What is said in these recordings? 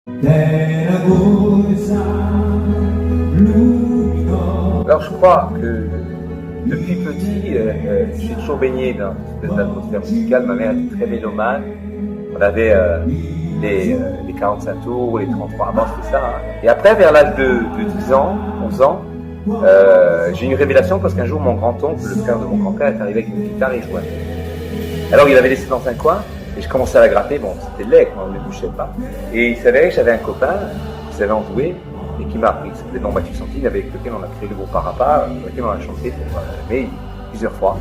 Alors je crois que depuis petit, j'ai toujours baigné dans cette atmosphère musicale. Ma mère était très mélomane. On avait les 45 tours, les 33 avant, c'était ça. Hein. Et après, vers l'âge de 10 ans, 11 ans, j'ai eu une révélation parce qu'un jour, mon grand-oncle, le frère de mon grand-père, est arrivé avec une guitare et jouait. Alors, il avait laissé dans un coin et je commençais à la gratter. Bon, c'était laid, on ne le bouchait pas. Et il s'avérait que j'avais un copain qui savait en jouer et qui m'a appris. C'était Jean-Mathieu Santine avec lequel on a créé le groupe Parappa, avec lequel on a chanté pour mais plusieurs fois.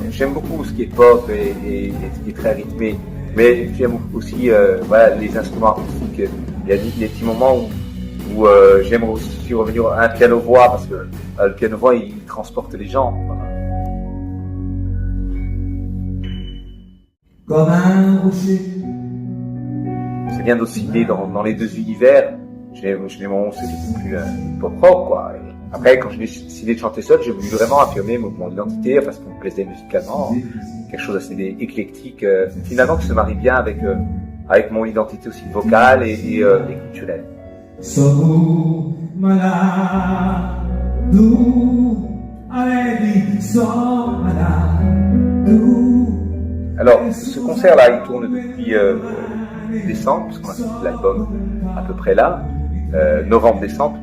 J'aime beaucoup ce qui est pop et ce qui est très rythmé, mais j'aime aussi voilà, les instruments acoustiques. Il y a des petits moments où j'aime aussi revenir à un piano-voix parce que le piano-voix il transporte les gens. Voilà. Comme un rocher. C'est bien d'osciller dans les deux univers. J'ai des moments où c'est beaucoup plus pop-rock, quoi. Et après, quand j'ai décidé de chanter seul, j'ai voulu vraiment affirmer mon identité, parce qu'on me plaisait musicalement, quelque chose d'assez éclectique, finalement qui se marie bien avec mon identité aussi vocale et culturelle. Alors, ce concert-là, il tourne depuis décembre, parce qu'on a sorti l'album à peu près là, novembre-décembre,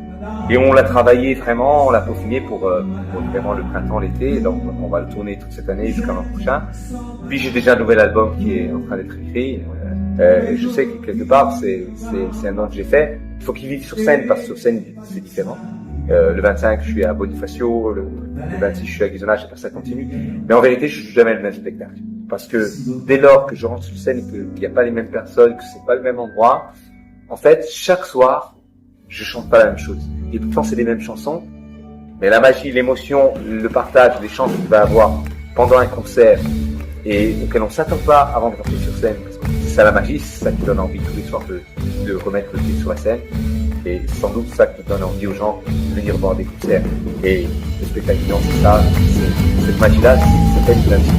et on l'a travaillé vraiment, on l'a peaufiné pour vraiment le printemps, l'été, donc on va le tourner toute cette année jusqu'à l'an prochain. Puis j'ai déjà un nouvel album qui est en train d'être écrit, je sais que quelque part c'est un nom que j'ai fait, il faut qu'il vive sur scène, parce que sur scène c'est différent. Le 25 je suis à Bonifacio, le 26 je suis à Ghisonaccia, et ça continue, mais en vérité je joue jamais le même spectacle. Parce que dès lors que je rentre sur scène et qu'il n'y a pas les mêmes personnes, que c'est pas le même endroit, en fait, chaque soir, je chante pas la même chose. Et pourtant, c'est les mêmes chansons. Mais la magie, l'émotion, le partage, les chants qu'il va avoir pendant un concert et auquel on s'attend pas avant de rentrer sur scène, parce que c'est ça la magie, c'est ça qui donne envie tous les soirs de remettre le pied sur la scène. Et c'est sans doute ça qui donne envie aux gens de venir voir des concerts. Et le spectacle vivant, c'est ça, cette magie-là, c'est cette magie.